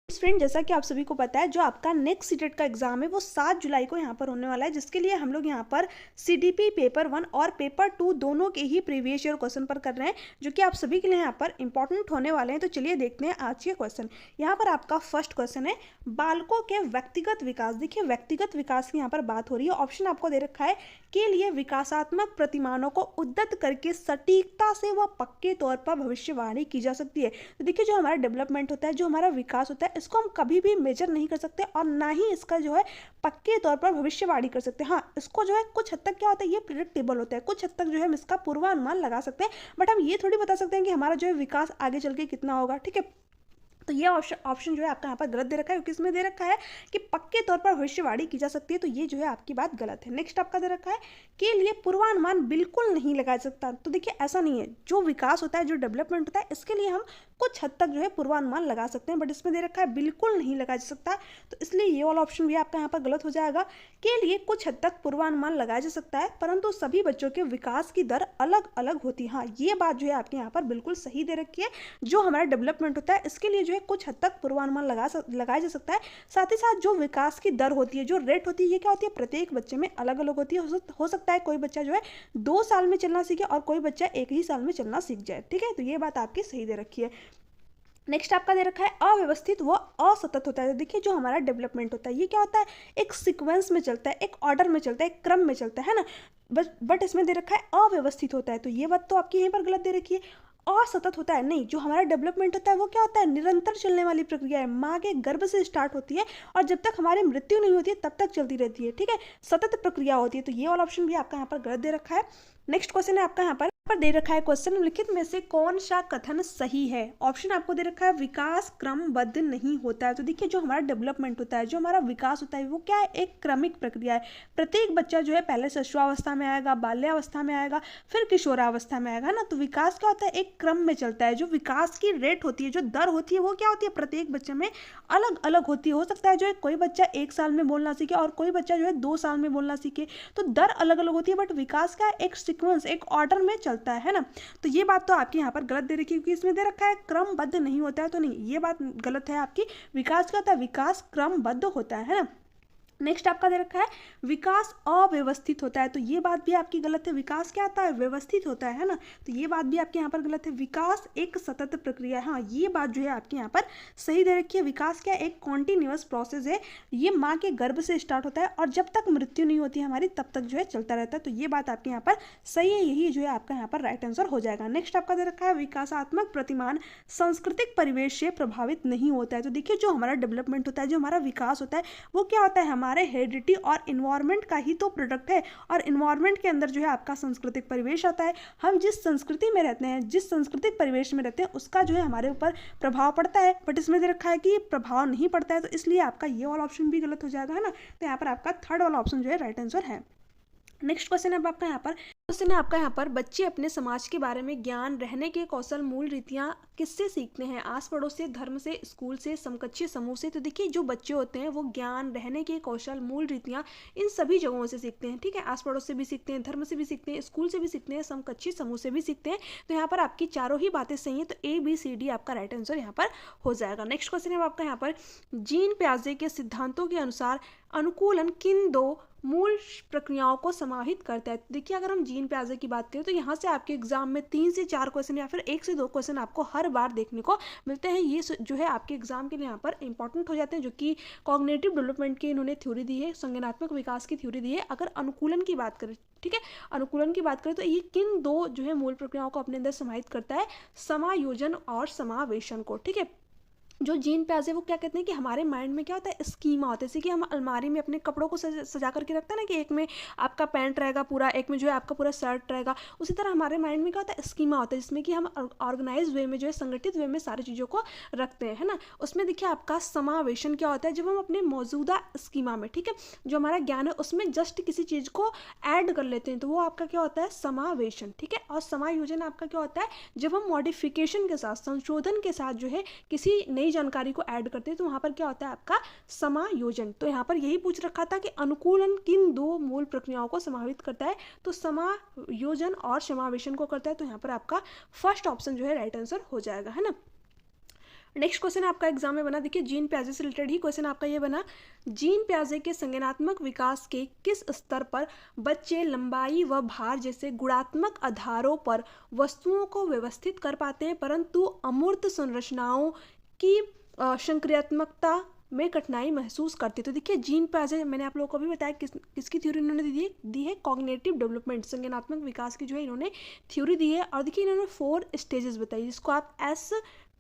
Friend, जैसा कि आप सभी को पता है, जो आपका नेक्स्ट सीटेट का एग्जाम है वो 7 जुलाई को यहाँ पर होने वाला है, जिसके लिए हम लोग यहाँ पर सीडीपी पेपर 1 और पेपर 2 दोनों के ही प्रीवियस ईयर क्वेश्चन पर कर रहे हैं, जो कि आप सभी के लिए यहाँ पर इंपॉर्टेंट होने वाले हैं। तो चलिए देखते हैं आज के क्वेश्चन। यहाँ पर आपका फर्स्ट क्वेश्चन है, बालकों के व्यक्तिगत विकास। देखिए, व्यक्तिगत विकास की यहाँ पर बात हो रही है। ऑप्शन आपको दे रखा है के लिए विकासात्मक प्रतिमानों को उद्धत करके सटीकता से व पक्के तौर पर भविष्यवाणी की जा सकती है। तो देखिए, जो हमारा डेवलपमेंट होता है, जो हमारा विकास होता है, इसको हम कभी भी मेजर नहीं कर सकते और ना ही इसका जो है पक्के तौर पर भविष्यवाणी कर सकते हैं। हाँ, इसको जो है कुछ हद तक क्या होता है, ये प्रिडिक्टेबल होता है, कुछ हद तक जो है हम इसका पूर्वानुमान लगा सकते हैं, बट हम ये थोड़ी बता सकते हैं कि हमारा जो है विकास आगे चल के कितना होगा। ठीक है, तो ये ऑप्शन जो है आपका यहाँ पर गलत दे रखा है, क्योंकि इसमें दे रखा है कि पक्के तौर पर भविष्यवाणी की जा सकती है। तो ये जो है आपकी बात गलत है। नेक्स्ट आपका दे रखा है के लिए पूर्वानुमान बिल्कुल नहीं लगाया सकता। तो देखिए, ऐसा नहीं है। जो विकास होता है, जो डेवलपमेंट होता है, इसके लिए हम कुछ हद तक जो है पूर्वानुमान लगा सकते हैं, बट इसमें दे रखा है बिल्कुल नहीं लगाया जा सकता। तो इसलिए ये वाला ऑप्शन भी आपका यहाँ पर गलत हो जाएगा। के लिए कुछ हद तक पूर्वानुमान लगाया जा सकता है, परंतु सभी बच्चों के विकास की दर अलग अलग होती है। हाँ, ये बात जो है आपके यहाँ पर बिल्कुल सही दे रखी है। जो हमारा डेवलपमेंट होता है, इसके लिए जो है कुछ हद तक पूर्वानुमान लगाया जा सकता है। साथ ही साथ जो विकास की दर होती है, जो रेट होती है, ये क्या होती है, प्रत्येक बच्चे में अलग अलग होती है। हो सकता है कोई बच्चा जो है 2 साल में चलना सीखे और कोई बच्चा 1 ही साल में चलना सीख जाए। ठीक है, तो ये बात आपकी सही दे रखी है। नेक्स्ट आपका दे रखा है अव्यवस्थित व असतत होता है। तो देखिए, जो हमारा डेवलपमेंट होता है, ये क्या होता है, एक सीक्वेंस में चलता है, एक ऑर्डर में चलता है, एक क्रम में चलता है ना। बट इसमें दे रखा है अव्यवस्थित होता है। तो ये बात तो आपकी यहीं पर गलत दे रखी है। असतत होता है नहीं, जो हमारा डेवलपमेंट होता है वो क्या होता है, निरंतर चलने वाली प्रक्रिया है। माँ के गर्भ से स्टार्ट होती है और जब तक हमारी मृत्यु नहीं होती है तब तक चलती रहती है। ठीक है, सतत प्रक्रिया होती है। तो ये वाला ऑप्शन भी आपका यहाँ पर गलत दे रखा है। नेक्स्ट क्वेश्चन है आपका यहाँ पर दे रखा है, क्वेश्चन निम्नलिखित में से कौन सा कथन सही है। ऑप्शन आपको दे रखा है, विकास क्रमबद्ध नहीं होता है। तो देखिए, जो हमारा डेवलपमेंट होता है, जो हमारा विकास होता है, वो क्या है, एक क्रमिक प्रक्रिया है। प्रत्येक बच्चा जो है पहले शिशुअवस्था में आएगा, बाल्यावस्था में आएगा, फिर किशोरावस्था में आएगा ना। तो विकास क्या होता है, एक क्रम में चलता है। जो विकास की रेट होती है, जो दर होती है, वो क्या होती है, प्रत्येक बच्चे में अलग अलग होती है। हो सकता है जो है कोई बच्चा 1 साल में बोलना सीखे और कोई बच्चा जो है 2 साल में बोलना सीखे। तो दर अलग अलग होती है, बट विकास का एक सीक्वेंस, एक ऑर्डर में चलता है ना। तो ये बात तो आपकी यहाँ पर गलत दे रखी है, क्योंकि इसमें दे रखा है क्रमबद्ध नहीं होता है। तो नहीं, ये बात गलत है आपकी। विकास क्या होता है, विकास क्रमबद्ध होता है ना। नेक्स्ट आपका दे रखा है, विकास अव्यवस्थित होता है। तो ये बात भी आपकी गलत है। विकास क्या होता है, व्यवस्थित होता है ना। तो ये बात भी आपके यहाँ पर गलत है। विकास एक सतत प्रक्रिया है। हाँ, ये बात जो है आपके यहाँ पर सही दे रखी है। विकास क्या, एक कॉन्टिन्यूअस प्रोसेस है। ये माँ के गर्भ से स्टार्ट होता है और जब तक मृत्यु नहीं होती है हमारी, तब तक जो है चलता रहता है। तो ये बात आपके यहाँ पर सही है। यही जो है आपका यहाँ पर राइट आंसर हो जाएगा। नेक्स्ट आपका दे रखा है, विकासात्मक प्रतिमान सांस्कृतिक परिवेश से प्रभावित नहीं होता है। तो देखिए, जो हमारा डेवलपमेंट होता है, जो हमारा विकास होता है, वो क्या होता है, हमारे हेरिडिटी और इन्वायरमेंट का ही तो प्रोडक्ट है। और इन्वायरमेंट के अंदर जो है आपका सांस्कृतिक परिवेश आता है। हम जिस संस्कृति में रहते हैं, जिस सांस्कृतिक परिवेश में रहते हैं, उसका जो है हमारे ऊपर प्रभाव पड़ता है। बट इसमें दे रखा है कि प्रभाव नहीं पड़ता है, तो इसलिए आपका ये वाला ऑप्शन भी गलत हो जाएगा, है ना। तो यहाँ पर आपका थर्ड वाला ऑप्शन जो है राइट आंसर है। नेक्स्ट क्वेश्चन है आपका यहाँ पर, क्वेश्चन है आपका यहाँ पर, बच्चे अपने समाज के बारे में ज्ञान, रहने के कौशल, मूल रीतियाँ किससे सीखते हैं। आस पड़ोस से, धर्म से, स्कूल से, समकक्षीय समूह से। तो देखिए, जो बच्चे होते हैं वो ज्ञान, रहने के कौशल, मूल रीतियाँ, इन सभी जगहों से सीखते हैं। ठीक है, आस पड़ोस से भी सीखते हैं, धर्म से भी सीखते हैं, स्कूल से भी सीखते हैं, समकक्षीय समूह से भी सीखते हैं। तो यहाँ पर आपकी चारों ही बातें सही हैं। तो ABCD आपका राइट आंसर यहाँ पर हो जाएगा। नेक्स्ट क्वेश्चन है आपका यहाँ पर, जीन पियाजे के सिद्धांतों के अनुसार अनुकूलन किन 2 मूल प्रक्रियाओं को समाहित करता है। देखिए, अगर हम जीन पियाजे की बात करें तो यहाँ से आपके एग्जाम में 3 से 4 क्वेश्चन या फिर 1 से 2 क्वेश्चन आपको हर बार देखने को मिलते हैं। ये जो है आपके एग्जाम के लिए यहाँ पर इंपॉर्टेंट हो जाते हैं, जो कि कॉग्निटिव डेवलपमेंट की इन्होंने थ्योरी दी है, संज्ञानात्मक विकास की थ्योरी दी है। अगर अनुकूलन की बात करें, ठीक है, अनुकूलन की बात करें तो ये किन 2 जो है मूल प्रक्रियाओं को अपने अंदर समाहित करता है, समायोजन और समावेशन को। ठीक है, जो जीन पियाजे वो क्या कहते हैं कि हमारे माइंड में क्या होता है, स्कीमा होता है। जैसे कि हम अलमारी में अपने कपड़ों को सजा करके रखते हैं ना, कि एक में आपका पैंट रहेगा पूरा, एक में जो है आपका पूरा शर्ट रहेगा। उसी तरह हमारे माइंड में क्या होता है, स्कीमा होता है, जिसमें कि हम ऑर्गेनाइज वे में जो है, संगठित वे में सारी चीज़ों को रखते हैं, है ना। उसमें देखिए आपका समावेशन क्या होता है, जब हम अपने मौजूदा स्कीमा में, ठीक है, जो हमारा ज्ञान है उसमें जस्ट किसी चीज़ को ऐड कर लेते हैं, तो वो आपका क्या होता है, समावेशन। ठीक है, और समायोजन आपका क्या होता है, जब हम मॉडिफिकेशन के साथ, संशोधन के साथ जो है किसी नई जानकारी को ऐड करते हैं, तो वहां पर क्या होता है आपका समायोजन। तो यहाँ पर यही पूछ रखा था कि अनुकूलन किन 2 मूल प्रक्रियाओं को समाहित करता है, तो समायोजन और समावेशन को करता है। तो यहाँ पर आपका फर्स्ट ऑप्शन जो है राइट आंसर हो जाएगा, है ना। नेक्स्ट क्वेश्चन आपका एग्जाम में बना, देखिए जीन पियाजे से रिलेटेड ही क्वेश्चन आपका ये बना, जीन पियाजे के संज्ञानात्मक विकास के किस स्तर पर बच्चे लंबाई व भार जैसे गुणात्मक आधारों पर वस्तुओं को व्यवस्थित कर पाते हैं परंतु अमूर्त संरचनाओं की संक्रियात्मकता में कठिनाई महसूस करते। तो देखिए जीन पियाजे मैंने आप लोगों को भी बताया किसकी थ्योरी इन्होंने दी है कॉग्निटिव डेवलपमेंट, संज्ञानात्मक विकास की जो है इन्होंने थ्योरी दी है। और देखिए इन्होंने 4 स्टेजेस बताई जिसको आप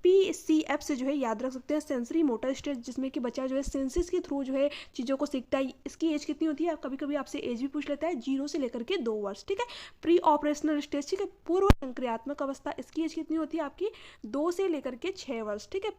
PCF से जो है याद रख सकते हैं, सेंसरी मोटर स्टेज, जिसमें कि बच्चा जो है सेंसेस के थ्रू जो है चीज़ों को सीखता है। इसकी एज कितनी होती है, कभी कभी आपसे एज भी पूछ लेता है, 0 से लेकर के 2 वर्ष, ठीक है। प्री ऑपरेशनल स्टेज, ठीक है, पूर्व संक्रियात्मक अवस्था, इसकी एज कितनी होती है आपकी 2 से लेकर के 6 वर्ष, ठीक है।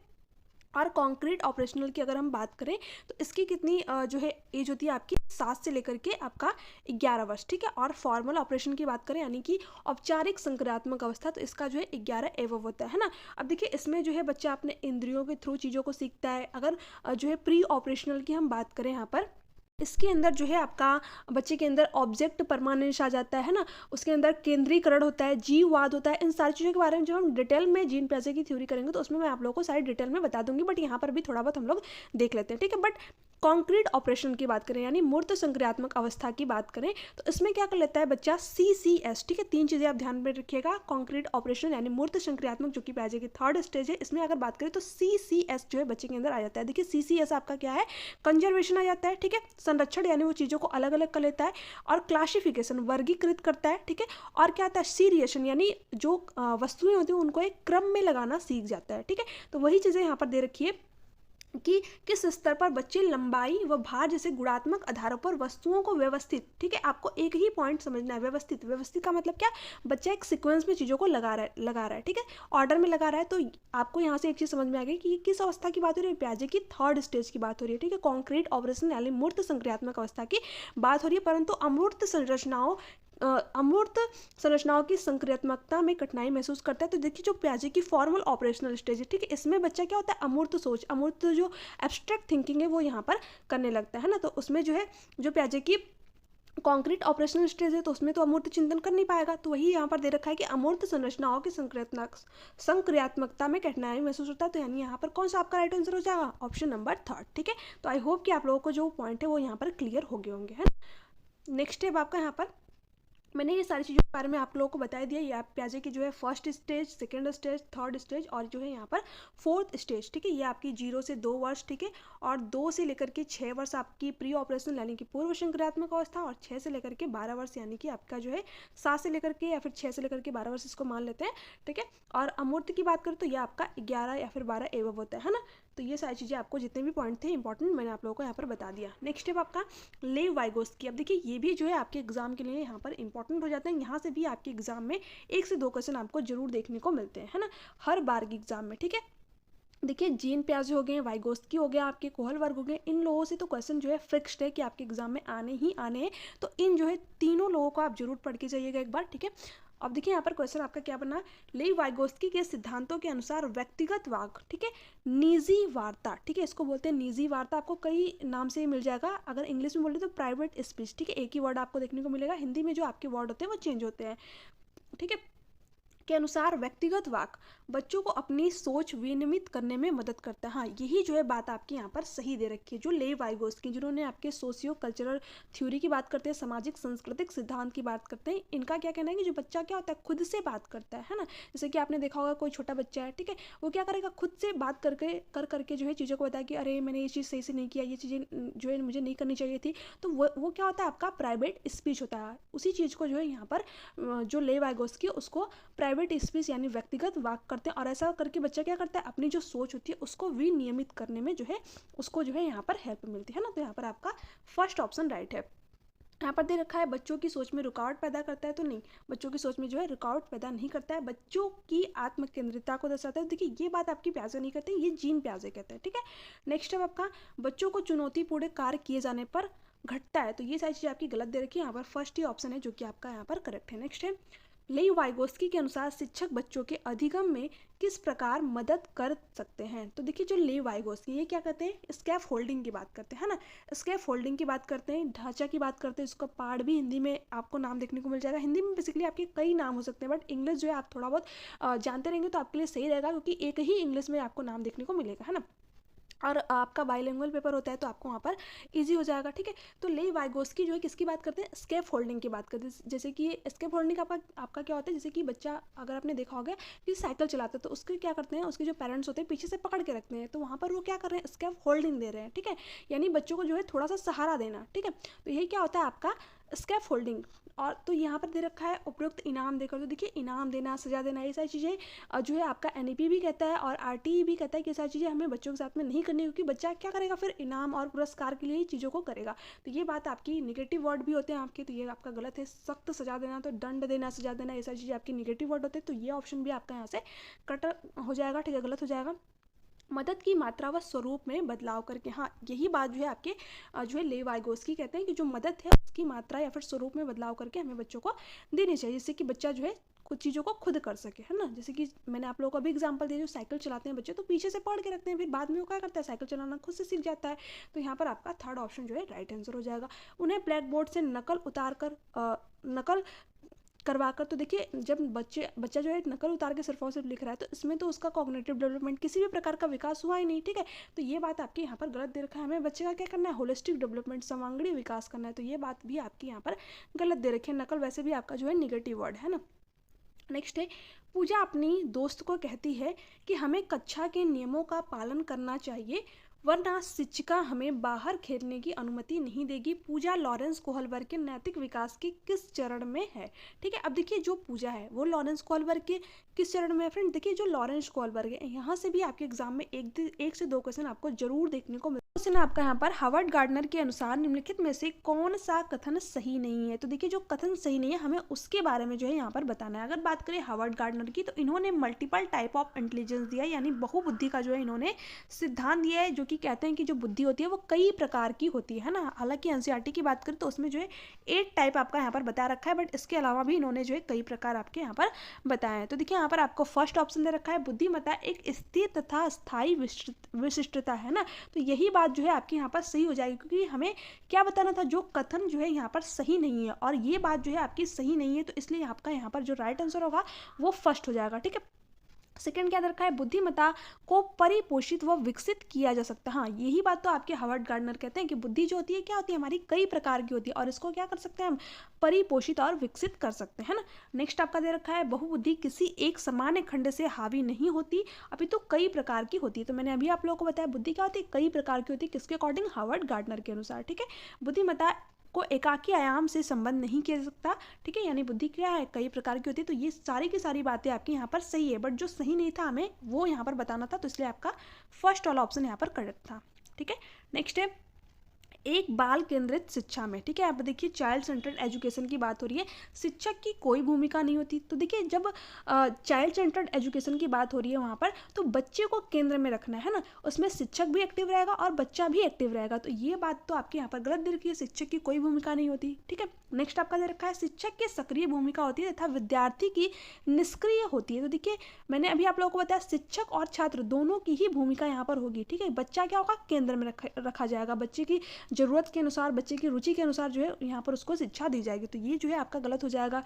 और कॉन्क्रीट ऑपरेशनल की अगर हम बात करें तो इसकी कितनी जो है एज होती है आपकी 7 से लेकर के आपका 11 वर्ष, ठीक है। और फॉर्मल ऑपरेशन की बात करें यानी कि औपचारिक संक्रियात्मक अवस्था, तो इसका जो है 11 एवं होता है ना। अब देखिए इसमें जो है बच्चा अपने इंद्रियों के थ्रू चीज़ों को सीखता है। अगर जो है प्री ऑपरेशनल की हम बात करें यहाँ पर, इसके अंदर जो है आपका बच्चे के अंदर ऑब्जेक्ट परमानेंस आ जाता है ना, उसके अंदर केंद्रीकरण होता है, जीववाद होता है। इन सारी चीज़ों के बारे में जो हम डिटेल में जीन पियाजे की थ्योरी करेंगे तो उसमें मैं आप लोगों को सारी डिटेल में बता दूंगी, बट यहाँ पर भी थोड़ा बहुत हम लोग देख लेते हैं, ठीक है। बट कॉन्क्रीट ऑपरेशन की बात करें यानी मूर्त संक्रियात्मक अवस्था की बात करें तो इसमें क्या कर लेता है बच्चा CCS, ठीक है। 3 चीज़ें आप ध्यान में रखिएगा, कॉन्क्रीट ऑपरेशन यानी मूर्त संक्रियात्मक जो कि पियाजे की 3rd स्टेज है, इसमें अगर बात करें तो CCS जो है बच्चे के अंदर आ जाता है। देखिए CCS आपका क्या है, कंजर्वेशन आ जाता है, ठीक है, संरक्षण यानी वो चीज़ों को अलग अलग कर लेता है, और क्लासिफिकेशन वर्गीकृत करता है, ठीक है। और क्या आता है सीरिएशन यानी जो वस्तुएं होती हैं उनको एक क्रम में लगाना सीख जाता है, ठीक है। तो वही चीज़ें यहाँ पर दे रखी है कि किस स्तर पर बच्चे लंबाई व भार जैसे गुणात्मक आधारों पर वस्तुओं को व्यवस्थित, ठीक है, आपको एक ही पॉइंट समझना है, व्यवस्थित। व्यवस्थित का मतलब क्या, बच्चा एक सीक्वेंस में चीज़ों को लगा रहा है, ठीक है, ऑर्डर में लगा रहा है। तो आपको यहाँ से एक चीज़ समझ में आ गई कि किस अवस्था की बात हो रही है, पियाजे की 3rd स्टेज की बात हो रही है, ठीक है। कॉन्क्रीट ऑपरेशन यानी मूर्त संक्रियात्मक अवस्था की बात हो रही है, परंतु अमूर्त संरचनाओं की संक्रियात्मकता में कठिनाई महसूस करता है। तो देखिए जो पियाजे की फॉर्मल ऑपरेशनल स्टेज है, ठीक है, इसमें बच्चा क्या होता है, अमूर्त सोच, अमूर्त जो एब्स्ट्रैक्ट थिंकिंग है वो यहाँ पर करने लगता है ना। तो उसमें जो है जो पियाजे की कॉन्क्रीट ऑपरेशनल स्टेज है तो उसमें तो अमूर्त चिंतन कर नहीं पाएगा। तो वही यहाँ पर दे रखा है कि अमूर्त संरचनाओं की संक्रियात्मकता में कठिनाई महसूस होता है। तो यानी यहाँ पर कौन सा आपका राइट आंसर हो जाएगा, ऑप्शन नंबर 3rd, ठीक है। तो आई होप कि आप लोगों को जो पॉइंट है वो यहाँ पर क्लियर हो गए होंगे, है ना। नेक्स्ट स्टेप आपका यहाँ पर मैंने ये सारी चीज़ों के बारे में आप लोगों को बता दिया। ये आप पियाजे की जो है 1st stage, 2nd stage, 3rd stage और जो है यहाँ पर 4th स्टेज, ठीक है। ये आपकी 0 से 2 वर्ष, ठीक है, और 2 से लेकर के 6 वर्ष आपकी प्री ऑपरेशनल यानी कि पूर्व संक्रियात्मक अवस्था, और 6 से लेकर के 12 वर्ष यानी कि आपका जो है 7 से लेकर के या फिर 6 से लेकर के 12 वर्ष इसको मान लेते हैं, ठीक है। और अमूर्त की बात करें तो ये आपका 11 या फिर 12 एवं होता है ना। तो ये सारी चीज़ें आपको जितने भी पॉइंट थे इंपॉर्टेंट मैंने आप लोगों को यहाँ पर बता दिया। नेक्स्ट स्टेप आपका लेव वाइगोस्की। अब देखिए ये भी जो है आपके एग्जाम के लिए यहाँ पर इंपॉर्टेंट हो जाते हैं। यहाँ से भी आपके एग्जाम में 1 से 2 क्वेश्चन आपको जरूर देखने को मिलते हैं, है ना, हर बार के एग्जाम में, ठीक है। देखिए जीन पियाजे हो गए, वाइगोस्की हो गया, आपके कोहल वर्ग हो गए, इन लोगों से तो क्वेश्चन जो है फिक्स्ड है कि आपके एग्जाम में आने ही आने हैं। तो इन जो है तीनों लोगों को आप जरूर पढ़ के जाइएगा एक बार, ठीक है। अब देखिए यहाँ पर क्वेश्चन आपका क्या बना, लेव वाइगोस्की के सिद्धांतों के अनुसार व्यक्तिगत वाक, ठीक है, निजी वार्ता, ठीक है, इसको बोलते हैं निजी वार्ता। आपको कई नाम से मिल जाएगा, अगर इंग्लिश में बोले तो प्राइवेट स्पीच, ठीक है, एक ही वर्ड आपको देखने को मिलेगा। हिंदी में जो आपके वर्ड होते हैं वो चेंज होते हैं, ठीक है। के अनुसार व्यक्तिगत वाक बच्चों को अपनी सोच विनियमित करने में मदद करता है। हाँ, यही जो है बात आपकी यहाँ पर सही दे रखी है। जो लेव वाइगोस्की जिन्होंने आपके सोशियो कल्चरल थ्योरी की बात करते हैं, सामाजिक सांस्कृतिक सिद्धांत की बात करते हैं, इनका क्या कहना है कि जो बच्चा क्या होता है खुद से बात करता है ना। जैसे कि आपने देखा होगा कोई छोटा बच्चा है, ठीक है, वो क्या करेगा, खुद से बात करके जो है चीज़ों को बताया कि अरे मैंने ये चीज़ सही से नहीं किया, ये चीज़ें जो है मुझे नहीं करनी चाहिए थी। तो वो क्या होता है आपका प्राइवेट स्पीच होता है। उसी चीज़ को जो है यहाँ पर जो लेव वाइगोस्की उसको प्राइवेट स्पीच यानी व्यक्तिगत वाक करते हैं। और ऐसा करके बच्चा क्या करता है, अपनी जो सोच होती है उसको विनियमित करने में जो है उसको जो है यहाँ पर हेल्प मिलती है ना। तो यहाँ पर आपका फर्स्ट ऑप्शन राइट है। यहाँ पर दे रखा है बच्चों की सोच में रुकावट पैदा करता है, तो नहीं, बच्चों की सोच में जो है रुकावट पैदा नहीं करता है, बच्चों की आत्म केंद्रितता को दर्शाता है। देखिए ये बात आपकी पियाजे नहीं करते, ये जीन पियाजे कहते हैं, ठीक है। नेक्स्ट है आपका बच्चों को चुनौतीपूर्ण कार्य किए जाने पर घटता है। तो ये सारी चीज़ आपकी गलत दे रखी है, यहाँ पर फर्स्ट ही ऑप्शन है जो कि आपका यहाँ पर करेक्ट है। नेक्स्ट है लेई वाइगोस्की के अनुसार शिक्षक बच्चों के अधिगम में किस प्रकार मदद कर सकते हैं। तो देखिए जो लेई वाइगोस्की ये क्या कहते हैं, स्कैफ फोल्डिंग की बात करते हैं, है ना, स्कैफ फोल्डिंग की बात करते हैं, ढांचा की बात करते हैं। इसका पार्ट भी हिंदी में आपको नाम देखने को मिल जाएगा। हिंदी में बेसिकली आपके कई नाम हो सकते हैं, बट इंग्लिश जो है आप थोड़ा बहुत जानते रहेंगे तो आपके लिए सही रहेगा, क्योंकि एक ही इंग्लिश में आपको नाम देखने को मिलेगा, है ना, और आपका बाइलिंगुअल पेपर होता है तो आपको वहाँ पर इजी हो जाएगा। ठीक है, तो लेई वाइगोस्की जो है किसकी बात करते हैं, स्कैफ फोल्डिंग की बात करते हैं। जैसे कि स्कैफ फोल्डिंग आपका क्या होता है, जैसे कि बच्चा अगर आपने देखा होगा कि साइकिल चलाता है तो उसके क्या करते हैं, उसके जो पेरेंट्स होते हैं पीछे से पकड़ के रखते हैं, तो वहाँ पर वो क्या कर रहे हैं, स्कैफ होल्डिंग दे रहे हैं। ठीक है, यानी बच्चों को जो है थोड़ा सा सहारा देना। ठीक है, तो यही क्या होता है आपका स्कैफ फोल्डिंग। और तो यहाँ पर दे रखा है उपयुक्त इनाम देकर। तो देखिए इनाम देना, सजा देना, ये सारी चीज़ें जो है आपका एनईपी भी कहता है और आरटीई भी कहता है कि ये सारी चीज़ें हमें बच्चों के साथ में नहीं करनी, क्योंकि बच्चा क्या करेगा फिर इनाम और पुरस्कार के लिए ही चीज़ों को करेगा। तो ये बात आपकी निगेटिव वर्ड भी होते हैं आपके, तो ये आपका गलत है। सख्त सजा देना, तो दंड देना, सजा देना, ये सारी चीज़ें आपकी निगेटिव वर्ड होते हैं, तो ये ऑप्शन भी आपका यहाँ से कट हो जाएगा। ठीक है, गलत हो जाएगा। मदद की मात्रा व स्वरूप में बदलाव करके, हाँ यही बात जो है आपके जो है लेई वाइगोस्की कहते हैं कि जो मदद है उसकी मात्रा या फिर स्वरूप में बदलाव करके हमें बच्चों को देनी चाहिए, जिससे कि बच्चा जो है कुछ चीज़ों को खुद कर सके, है ना। जैसे कि मैंने आप लोगों को अभी एग्जांपल दिया, जो साइकिल चलाते हैं बच्चे तो पीछे से पकड़ के रखते हैं, फिर बाद में वो क्या करता है, साइकिल चलाना खुद से सीख जाता है। तो यहाँ पर आपका थर्ड ऑप्शन जो है राइट आंसर हो जाएगा। उन्हें ब्लैक बोर्ड से नकल करवाकर, तो देखिए जब बच्चा जो है नकल उतार के सिर्फ और सिर्फ लिख रहा है तो इसमें तो उसका कॉग्निटिव डेवलपमेंट किसी भी प्रकार का विकास हुआ ही नहीं। ठीक है, तो ये बात आपके यहाँ पर गलत दे रखा है। हमें बच्चे का क्या करना है, होलिस्टिक डेवलपमेंट, सर्वांगीण विकास करना है, तो ये बात भी आपकी यहाँ पर गलत दे रखी है। नकल वैसे भी आपका जो है निगेटिव वर्ड है ना। नेक्स्ट है, पूजा अपनी दोस्त को कहती है कि हमें कक्षा के नियमों का पालन करना चाहिए वरना शिक्षिका हमें बाहर खेलने की अनुमति नहीं देगी। पूजा लॉरेंस कोहलबर्ग के नैतिक विकास के किस चरण में है। ठीक है, अब देखिए जो पूजा है वो लॉरेंस कोहलबर्ग के किस चरण में है फ्रेंड। देखिए जो लॉरेंस कोहलबर्ग है, यहाँ से भी आपके एग्जाम में एक से दो क्वेश्चन आपको जरूर देखने को क्वेश्चन आपका यहाँ पर हार्वर्ड गार्डनर के अनुसार निम्नलिखित में से कौन सा कथन सही नहीं है। तो देखिए जो कथन सही नहीं है हमें उसके बारे में जो है यहाँ पर बताना है। अगर बात करें हार्वर्ड गार्डनर की, तो इन्होंने मल्टीपल टाइप ऑफ इंटेलिजेंस दिया, यानी बहुबुद्धि का जो है इन्होंने सिद्धांत दिया है, जो कि कहते हैं कि जो बुद्धि होती है वो कई प्रकार की होती है ना। हालांकि एनसीईआरटी की बात करें तो उसमें जो है 8 टाइप आपका यहाँ पर बता रखा है, बट इसके अलावा भी इन्होंने जो है कई प्रकार आपके यहाँ पर बताए हैं। तो देखिए यहाँ पर आपको फर्स्ट ऑप्शन दे रखा है, बुद्धिमत्ता एक स्थिर तथा स्थायी विशिष्टता है ना। तो यही बात जो है आपकी यहाँ पर सही हो जाएगी, क्योंकि हमें क्या बताना था, जो कथन जो है यहाँ पर सही नहीं है और ये बात जो है आपकी सही नहीं है, तो इसलिए आपका यहाँ पर जो राइट आंसर होगा वो फर्स्ट हो जाएगा। ठीक है, सेकंड क्या रखा है, बुद्धिमत्ता को परिपोषित व विकसित किया जा सकता है। हाँ यही बात तो आपके हार्वर्ड गार्डनर कहते हैं कि बुद्धि जो होती है क्या होती है, हमारी कई प्रकार की होती है और इसको क्या कर सकते हैं हम, परिपोषित और विकसित कर सकते हैं ना। नेक्स्ट आपका दे रखा है, बहुबुद्धि किसी एक सामान्य खंड से हावी नहीं होती अभी तो कई प्रकार की होती है। तो मैंने अभी आप लोगों को बताया बुद्धि क्या होती है, कई प्रकार की होती है, किसके अकॉर्डिंग, हार्वर्ड गार्डनर के अनुसार। ठीक है, बुद्धिमत्ता को एकाकी आयाम से संबंध नहीं किया जा सकता। ठीक है, यानी बुद्धि क्या है, कई प्रकार की होती है। तो ये सारी की सारी बातें आपकी यहाँ पर सही है, बट जो सही नहीं था हमें वो यहाँ पर बताना था, तो इसलिए आपका फर्स्ट वाला ऑप्शन यहाँ पर करेक्ट था। ठीक है, नेक्स्ट है, एक बाल केंद्रित शिक्षा में। ठीक है, आप देखिए चाइल्ड सेंटर्ड एजुकेशन की बात हो रही है, शिक्षक की कोई भूमिका नहीं होती। तो देखिए जब चाइल्ड सेंटर्ड एजुकेशन की बात हो रही है वहाँ पर, तो बच्चे को केंद्र में रखना है ना, उसमें शिक्षक भी एक्टिव रहेगा और बच्चा भी एक्टिव रहेगा। तो ये बात तो आपके यहाँ पर गलत दे रखी है, शिक्षक की कोई भूमिका नहीं होती। ठीक है, नेक्स्ट आपका दे रखा है, शिक्षक की सक्रिय भूमिका होती है तथा विद्यार्थी की निष्क्रिय होती है। तो देखिए मैंने अभी आप लोगों को बताया शिक्षक और छात्र दोनों की ही भूमिका यहाँ पर होगी। ठीक है, बच्चा क्या होगा, केंद्र में रखा जाएगा, बच्चे की जरूरत के अनुसार, बच्चे की रुचि के अनुसार जो है यहाँ पर उसको शिक्षा दी जाएगी। तो ये जो है आपका गलत हो जाएगा।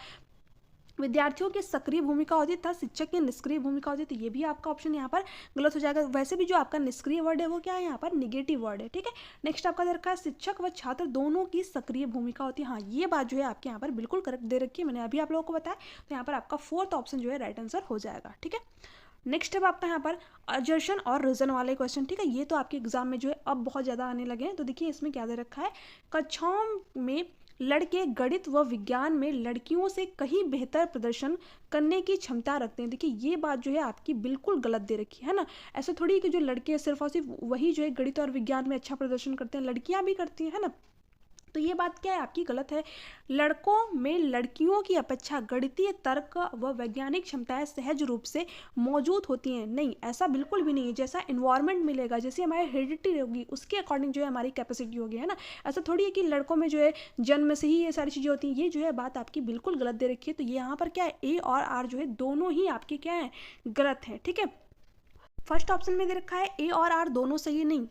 विद्यार्थियों की सक्रिय भूमिका होती है तथा शिक्षक की निष्क्रिय भूमिका होती है, तो ये भी आपका ऑप्शन यहाँ पर गलत हो जाएगा। वैसे भी जो आपका निष्क्रिय वर्ड है वो क्या है, यहाँ पर निगेटिव वर्ड है। ठीक है, नेक्स्ट आपका दे रखा है, शिक्षक व छात्र दोनों की सक्रिय भूमिका होती है। हाँ ये बात जो है आपके यहाँ पर बिल्कुल करेक्ट दे रखी है, मैंने अभी आप लोगों को बताया। तो यहाँ पर आपका फोर्थ ऑप्शन जो है राइट आंसर हो जाएगा। ठीक है, नेक्स्ट अब आपका यहाँ पर अजर्शन और रीजन वाले क्वेश्चन। ठीक है, ये तो आपके एग्जाम में जो है अब बहुत ज़्यादा आने लगे हैं। तो देखिए इसमें क्या दे रखा है, कक्षाओं में लड़के गणित व विज्ञान में लड़कियों से कहीं बेहतर प्रदर्शन करने की क्षमता रखते हैं। देखिए ये बात जो है आपकी बिल्कुल गलत दे रखी है ना। ऐसा थोड़ी है कि जो लड़के सिर्फ और सिर्फ वही जो है गणित और विज्ञान में अच्छा प्रदर्शन करते हैं, लड़कियां भी करती हैं, है ना। तो ये बात क्या है आपकी गलत है। लड़कों में लड़कियों की अपेक्षा गणितीय तर्क व वैज्ञानिक क्षमताएं सहज रूप से मौजूद होती हैं, नहीं, ऐसा बिल्कुल भी नहीं है। जैसा इन्वायरमेंट मिलेगा, जैसी हमारी हेरिडिटी होगी, उसके अकॉर्डिंग जो है हमारी कैपेसिटी होगी, है ना। ऐसा थोड़ी है कि लड़कों में जो है जन्म से ही ये सारी चीज़ें होती हैं, ये जो है बात आपकी बिल्कुल गलत दे रखी है। तो यहाँ पर क्या है, ए और आर जो है दोनों ही आपके क्या है, गलत है, ठीक है। फर्स्ट ऑप्शन में दे रखा है ए और आर दोनों सही है, नहीं,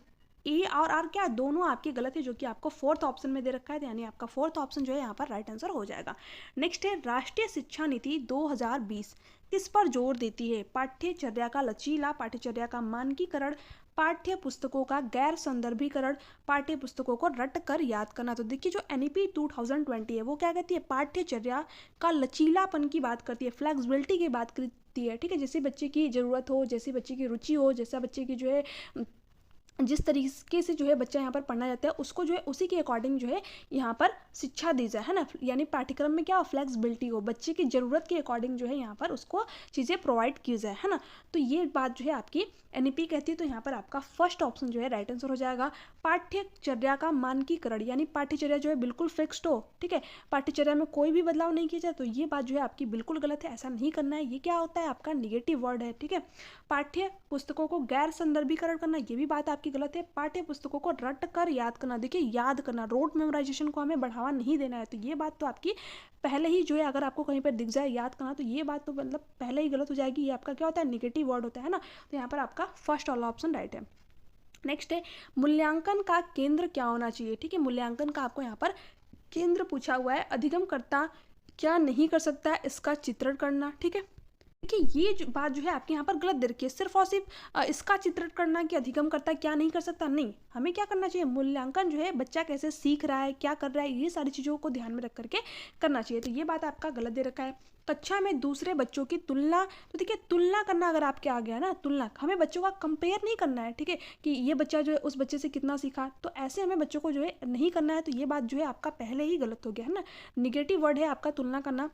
ए और आर क्या दोनों आपके गलत है, जो कि आपको फोर्थ ऑप्शन में दे रखा है, यानी आपका फोर्थ ऑप्शन जो है यहाँ पर राइट आंसर हो जाएगा। नेक्स्ट है राष्ट्रीय शिक्षा नीति 2020 किस पर जोर देती है। पाठ्यचर्या का लचीला, पाठ्यचर्या का मानकीकरण, पाठ्य पुस्तकों का गैर संदर्भीकरण, पाठ्य पुस्तकों को रट कर याद करना। तो देखिए जो NEP 2020 है वो क्या कहती है, पाठ्यचर्या का लचीलापन की बात करती है, फ्लेक्सिबिलिटी की बात करती है, ठीक है। जैसे बच्चे की ज़रूरत हो, जैसी बच्चे की रुचि हो, जैसा बच्चे की जो है जिस तरीके से जो है बच्चा यहाँ पर पढ़ना जाता है उसको जो है उसी के अकॉर्डिंग जो है यहाँ पर शिक्षा दी जाए, है ना। यानी पाठ्यक्रम में क्या हो, फ्लेक्सिबिलिटी हो, बच्चे की ज़रूरत के अकॉर्डिंग जो है यहाँ पर उसको चीज़ें प्रोवाइड की जाए, है ना। तो ये बात जो है आपकी NEP कहती है। तो यहाँ पर आपका फर्स्ट ऑप्शन जो है राइट आंसर हो जाएगा। पाठ्यचर्या का मानकीकरण, यानी पाठ्यचर्या जो है बिल्कुल फिक्स्ड हो, ठीक है, पाठ्यचर्या में कोई भी बदलाव नहीं किया जाए, तो ये बात जो है आपकी बिल्कुल गलत है, ऐसा नहीं करना है। ये क्या होता है, आपका निगेटिव वर्ड है, ठीक है। पाठ्य पुस्तकों को गैर संदर्भीकरण करना, ये भी बात आपकी गलत है। पाठ्य पुस्तकों को रट कर याद करना, देखिए याद करना, रोड मेमोराइजेशन को हमें बढ़ावा नहीं देना है, तो ये बात तो आपकी पहले ही जो है अगर आपको कहीं पर दिख जाए याद करना, तो ये बात तो मतलब पहले ही गलत हो जाएगी। ये आपका क्या होता है, निगेटिव वर्ड होता है ना। तो यहाँ पर आपका फर्स्ट वाला ऑप्शन राइट है। नेक्स्ट है मूल्यांकन का केंद्र क्या होना चाहिए, ठीक है। मूल्यांकन का आपको यहाँ पर केंद्र पूछा हुआ है। अधिगमकर्ता क्या नहीं कर सकता है, इसका चित्रण करना, ठीक है। देखिए ये बात जो है आपके यहाँ पर गलत दे रखी है, सिर्फ और सिर्फ इसका चित्रण करना कि अधिगमकर्ता क्या नहीं कर सकता, नहीं, हमें क्या करना चाहिए, मूल्यांकन जो है बच्चा कैसे सीख रहा है, क्या कर रहा है, ये सारी चीज़ों को ध्यान में रख करके करना चाहिए। तो ये बात आपका गलत दे रखा है। कक्षा में दूसरे बच्चों की तुलना, तो देखिए तुलना करना अगर आपके आ गया ना, तुलना, हमें बच्चों का कंपेयर नहीं करना है, ठीक है, कि ये बच्चा जो है उस बच्चे से कितना सीखा, तो ऐसे हमें बच्चों को जो है नहीं करना है। तो ये बात जो है आपका पहले ही गलत हो गया, है ना। निगेटिव वर्ड है आपका तुलना करना,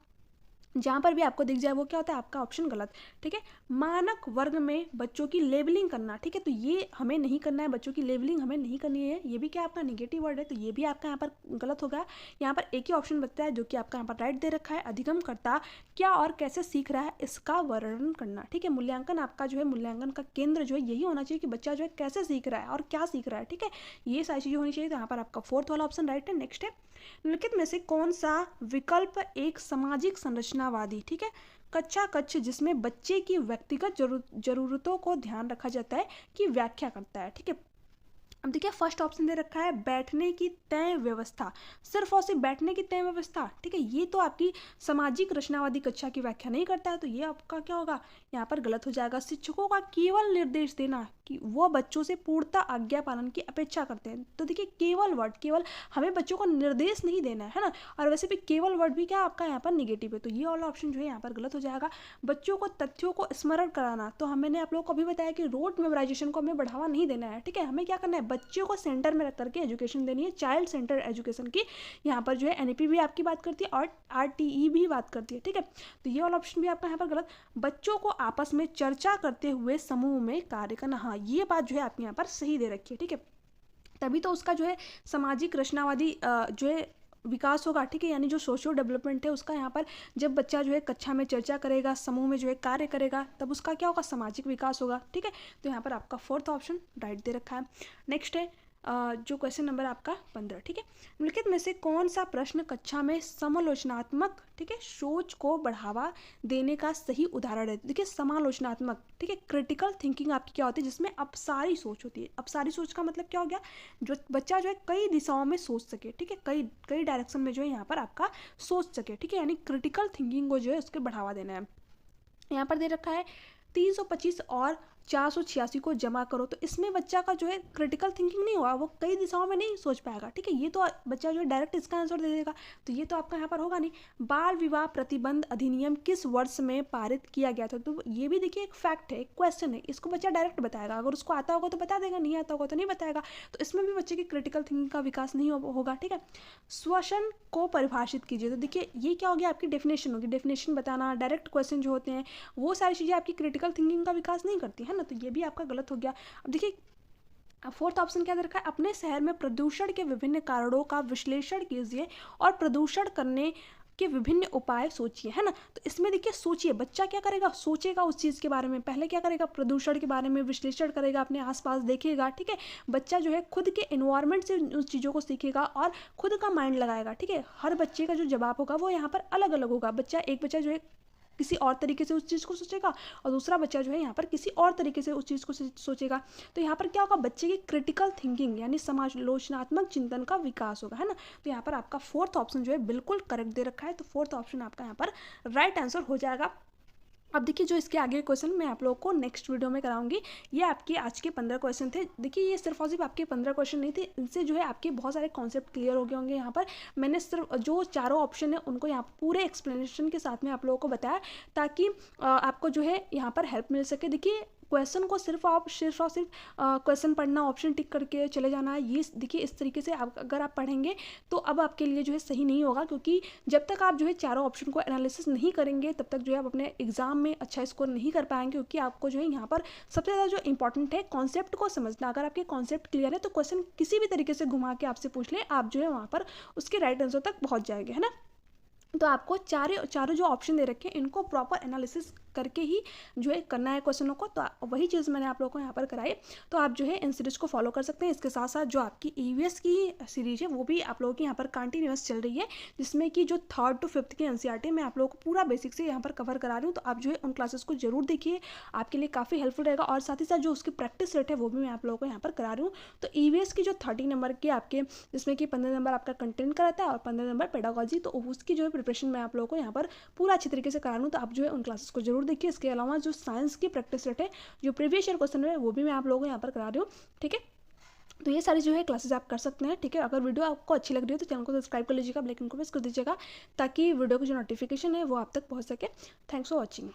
जहाँ पर भी आपको दिख जाए वो क्या होता है, आपका ऑप्शन गलत, ठीक है। मानक वर्ग में बच्चों की लेबलिंग करना, ठीक है, तो ये हमें नहीं करना है, बच्चों की लेबलिंग हमें नहीं करनी है, ये भी क्या आपका निगेटिव वर्ड है, तो ये भी आपका यहाँ पर गलत होगा। यहाँ पर एक ही ऑप्शन बचता है जो कि आपका यहाँ पर राइट दे रखा है, अधिगमकर्ता क्या और कैसे सीख रहा है इसका वर्णन करना, ठीक है। मूल्यांकन आपका जो है, मूल्यांकन का केंद्र जो है यही होना चाहिए कि बच्चा जो है कैसे सीख रहा है और क्या सीख रहा है, ठीक है, ये सारी चीज़ें होनी चाहिए। तो यहाँ पर आपका फोर्थ वाला ऑप्शन राइट है। नेक्स्ट है निम्नलिखित में से कौन सा विकल्प एक सामाजिक संरचनावादी, ठीक है, कक्षा कक्ष जिसमें बच्चे की व्यक्तिगत जरूरतों को ध्यान रखा जाता है की व्याख्या करता है, ठीक है। अब देखिए फर्स्ट ऑप्शन दे रखा है बैठने की तय व्यवस्था, सिर्फ और सिर्फ बैठने की तय व्यवस्था, ठीक है, ये तो आपकी सामाजिक रचनावादी कक्षा की व्याख्या नहीं करता है, तो ये आपका क्या होगा, यहाँ पर गलत हो जाएगा। शिक्षकों का केवल निर्देश देना कि वो बच्चों से पूर्णतः आज्ञा पालन की अपेक्षा करते हैं, तो देखिए केवल वर्ड, केवल हमें बच्चों को निर्देश नहीं देना है ना, और वैसे भी केवल वर्ड भी क्या आपका यहाँ पर निगेटिव है, तो ये वाला ऑप्शन जो है यहाँ पर गलत हो जाएगा। बच्चों को तथ्यों को स्मरण कराना, तो मैंने आप लोगों को अभी बताया कि रोड मेमोराइजेशन को हमें बढ़ावा नहीं देना है, ठीक है, हमें क्या करना है, बच्चों को सेंटर में रख करके एजुकेशन देनी है, चाइल्ड सेंटर एजुकेशन की यहाँ पर जो है NEP भी आपकी बात करती है और RTE भी बात करती है, ठीक है। तो ये वाला ऑप्शन भी आपका यहाँ पर गलत। बच्चों को आपस में चर्चा करते हुए समूह में कार्य करना, हाँ ये बात जो है आपके यहाँ पर सही दे रखी है, ठीक है, तभी तो उसका जो है सामाजिक रचनावादी जो है विकास होगा, ठीक है, यानी जो सोशियो डेवलपमेंट है उसका यहाँ पर जब बच्चा जो है कक्षा में चर्चा करेगा, समूह में जो है कार्य करेगा, तब उसका क्या होगा, सामाजिक विकास होगा, ठीक है। तो यहाँ पर आपका फोर्थ ऑप्शन राइट दे रखा है। नेक्स्ट है जो क्वेश्चन नंबर आपका 15, ठीक है, निम्नलिखित में से कौन सा प्रश्न कक्षा में समालोचनात्मक, ठीक है, सोच को बढ़ावा देने का सही उदाहरण है। देखिए समालोचनात्मक, ठीक है, क्रिटिकल थिंकिंग आपकी क्या होती है, जिसमें अपसारी सोच होती है। अपसारी सोच का मतलब क्या हो गया, जो बच्चा जो है कई दिशाओं में सोच सके, ठीक है, कई डायरेक्शन में जो है यहाँ पर आपका सोच सके, ठीक है, यानी क्रिटिकल थिंकिंग को जो है उसके बढ़ावा देना है। यहाँ पर दे रखा है 325 और 486 को जमा करो, तो इसमें बच्चा का जो है क्रिटिकल थिंकिंग नहीं हुआ, वो कई दिशाओं में नहीं सोच पाएगा, ठीक है, ये तो बच्चा जो है डायरेक्ट इसका आंसर दे देगा, तो ये तो आपका यहाँ पर होगा नहीं। बाल विवाह प्रतिबंध अधिनियम किस वर्ष में पारित किया गया था, तो ये भी देखिए एक फैक्ट है, एक क्वेश्चन है, इसको बच्चा डायरेक्ट बताएगा, अगर उसको आता होगा तो बता देगा, नहीं आता होगा तो नहीं बताएगा, तो इसमें भी बच्चे की क्रिटिकल थिंकिंग का विकास नहीं होगा, ठीक है। श्वसन को परिभाषित कीजिए, तो देखिए ये क्या हो गया, आपकी डेफिनेशन होगी, डेफिनेशन बताना, डायरेक्ट क्वेश्चन जो होते हैं वो सारी चीज़ें आपकी क्रिटिकल थिंकिंग का विकास नहीं करती है ना, तो ये भी आपका गलत हो गया। अब देखिए फोर्थ ऑप्शन क्या दे रखा है, अपने शहर में प्रदूषण के विभिन्न कारणों का विश्लेषण कीजिए और प्रदूषण करने के विभिन्न उपाय सोचिए, है ना। तो इसमें देखिए सोचिए, बच्चा क्या करेगा, सोचेगा उस चीज़ के बारे में, पहले क्या करेगा, प्रदूषण के बारे में विश्लेषण करेगा, अपने आसपास देखेगा, ठीक है। बच्चा जो है खुद के एनवायरनमेंट से उस चीज़ों को सीखेगा और खुद का माइंड लगाएगा, ठीक है। हर बच्चे का जो जवाब होगा वो यहाँ पर अलग अलग होगा। एक बच्चा जो है किसी और तरीके से उस चीज़ को सोचेगा और दूसरा बच्चा जो है यहाँ पर किसी और तरीके से उस चीज़ को सोचेगा। तो यहाँ पर क्या होगा, बच्चे की क्रिटिकल थिंकिंग यानी समालोचनात्मक चिंतन का विकास होगा, है ना। तो यहाँ पर आपका फोर्थ ऑप्शन जो है बिल्कुल करेक्ट दे रखा है। तो फोर्थ ऑप्शन आपका यहाँ पर राइट आंसर हो जाएगा। अब देखिए जो इसके आगे क्वेश्चन मैं आप लोगों को नेक्स्ट वीडियो में कराऊंगी। ये आपके आज के 15 क्वेश्चन थे। देखिए ये सिर्फ और सिर्फ आपके 15 क्वेश्चन नहीं थे, इनसे जो है आपके बहुत सारे कॉन्सेप्ट क्लियर हो गए होंगे। यहाँ पर मैंने सिर्फ जो चारों ऑप्शन है उनको यहाँ पूरे एक्सप्लेनेशन के साथ में आप लोगों को बताया, ताकि आपको जो है यहाँ पर हेल्प मिल सके। देखिए क्वेश्चन को सिर्फ और सिर्फ क्वेश्चन पढ़ना, ऑप्शन टिक करके चले जाना है, ये देखिए इस तरीके से अगर आप पढ़ेंगे तो अब आपके लिए जो है सही नहीं होगा, क्योंकि जब तक आप जो है चारों ऑप्शन को एनालिसिस नहीं करेंगे तब तक जो है आप अपने एग्जाम में अच्छा स्कोर नहीं कर पाएंगे। क्योंकि आपको जो है यहाँ पर सबसे ज़्यादा जो इंपॉर्टेंट है कॉन्सेप्ट को समझना। अगर आपके कॉन्सेप्ट क्लियर है तो क्वेश्चन किसी भी तरीके से घुमा के आपसे पूछ ले, आप जो है वहाँ पर उसके राइट आंसर तक पहुँच जाएंगे, है ना। तो आपको चारों जो ऑप्शन दे रखे हैं इनको प्रॉपर एनालिसिस करके ही जो है करना है क्वेश्चनों को। तो वही चीज़ मैंने आप लोगों को यहाँ पर कराई। तो आप जो है इन सीरीज़ को फॉलो कर सकते हैं। इसके साथ साथ जो आपकी ईवीएस की सीरीज है वो भी आप लोगों की यहाँ पर कंटिन्यूअस चल रही है, जिसमें कि जो 3rd to 5th की एनसीईआरटी मैं आप लोगों को पूरा बेसिक से यहाँ पर कवर करा रही हूँ। तो आप जो है उन क्लासेस को जरूर देखिए, आपके लिए काफ़ी हेल्पफुल रहेगा। और साथ ही साथ जो उसकी प्रैक्टिस सेट है वो भी मैं आप लोगों को यहाँ पर करा रही हूँ। तो ईवीएस की जो 30 नंबर की आपके, जिसमें कि 15 नंबर आपका कंटेंट कराता है और 15 नंबर पेडागोजी, तो उसकी जो है प्रिपरेशन मैं आप लोगों को यहाँ पर पूरा अच्छी तरीके से करा रही हूँ। तो आप जो है उन क्लासेस को जरूर देखिए। इसके अलावा जो साइंस की प्रैक्टिस सेट है, जो प्रीवियस ईयर क्वेश्चन है, वो भी मैं आप लोगों को यहाँ पर करा रही हूँ, ठीक है। तो ये सारी जो है क्लासेस आप कर सकते हैं, ठीक है। अगर वीडियो आपको अच्छी लग रही है तो चैनल को सब्सक्राइब कर लीजिएगा, बेल आइकन को प्रेस कर दीजिएगा, ताकि वीडियो की जो नोटिफिकेशन है वो आप तक पहुँच सके। Thanks for watching.